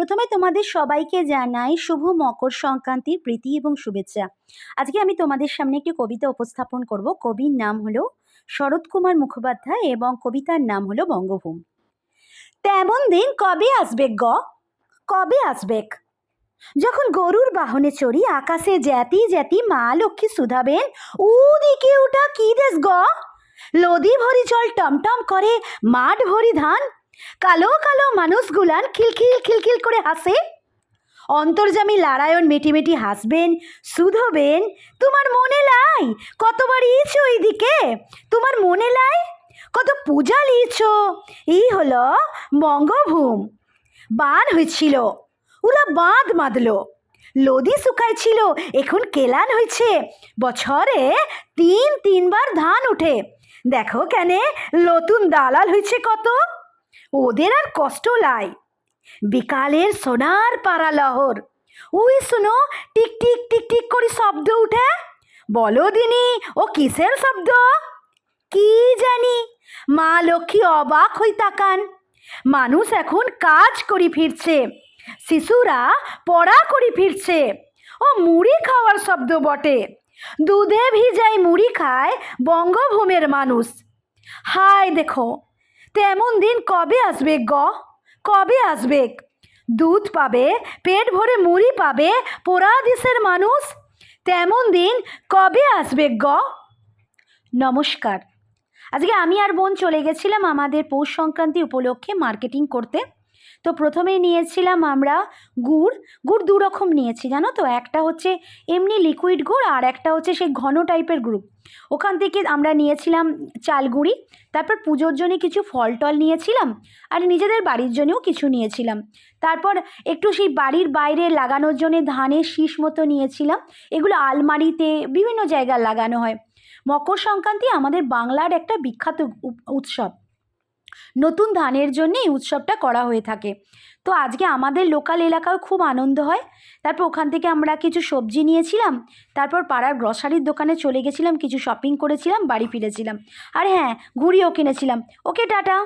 প্রথমে তোমাদের সবাইকে জানাই শুভ মকর সংক্রান্তির প্রীতি এবং শুভেচ্ছা। আজকে আমি তোমাদের সামনে একটি কবিতা উপস্থাপন করব। কবির নাম হলো শরৎ কুমার মুখোপাধ্যায় এবং কবিতার নাম হলো বঙ্গভূম। তেমন দিন কবে আসবে গ, কবে আসবে? যখন গরুর বাহনে চড়ি আকাশে জ্যাতি জ্যাতি মা লক্ষ্মী সুধাবেন, উদিকে ওটা কি দেশ গ? লদি ভরি জল টমটম করে, মাঠ ভরি ধান, কালো কালো মানুষগুলান খিলখিল খিলখিল করে হাসে। অন্তর্যামী নারায়ণ মিটিমিটি হাসবেন, শুধবেন, তোমার মনে লাই কতবার ইছ ওইদিকে, তোমার মনে লাই কত পূজা লিয়েছ, এই হলো বঙ্গভূম। বান হয়েছিল, ওরা বাঁধ বাঁধল, লদি শুকাইছিল, এখন কেলান হয়েছে, বছরে তিনবার ধান উঠে, দেখো কেনে নতুন দালাল হয়েছে কত, ওদের আর কষ্ট লাই। বিকালের সোনার পাড়া লহর, ওই শুনো টিক টিক টিক টিক করে শব্দ উঠে, বলো দিনি ও কিসের শব্দ? কি জানি, মা লক্ষ্মী অবাক হই তাকান। মানুষ এখন কাজ করি ফিরছে, শিশুরা পড়া করি ফিরছে, ও মুড়ি খাওয়ার শব্দ বটে, দুধে ভিজাই মুড়ি খায় বঙ্গভূমের মানুষ। হায় দেখো, তেমন দিন কবে আসবে গ, কবে আসবে? দুধ পাবে, পেট ভরে মুড়ি পাবে পোড়া দেশের মানুষ, তেমন দিন কবে আসবে গ? নমস্কার। আজকে আমি আর বোন চলে গেছিলাম আমাদের পৌষ সংক্রান্তি উপলক্ষে মার্কেটিং করতে। তো প্রথমেই নিয়েছিলাম আমরা গুড় দু রকম নিয়েছি জানো তো, একটা হচ্ছে এমনি লিকুইড গুড় আর একটা হচ্ছে সেই ঘন টাইপের গুড়। ওখান থেকে আমরা নিয়েছিলাম চালগুড়ি, তারপর পুজোর জন্য কিছু ফল টল নিয়েছিলাম, আর নিজেদের বাড়ির জন্যও কিছু নিয়েছিলাম। তারপর একটু সেই বাড়ির বাইরে লাগানোর জন্য ধানের শীষ মতো নিয়েছিলাম, এগুলো আলমারিতে বিভিন্ন জায়গায় লাগানো হয়। মকর সংক্রান্তি আমাদের বাংলার একটা বিখ্যাত উৎসব, নতুন ধানের জন্য এই উৎসবটা করা হয়ে থাকে। তো আজকে আমাদের লোকাল এলাকায় খুব আনন্দ হয়। তারপর ওখান থেকে আমরা কিছু সবজি নিয়েছিলাম, তারপর পাড়ার গ্রসারির দোকানে চলে গেছিলাম, কিছু শপিং করেছিলাম, বাড়ি ফিরেছিলাম। আর হ্যাঁ, ঘুড়িও কিনেছিলাম। ওকে, টাটা।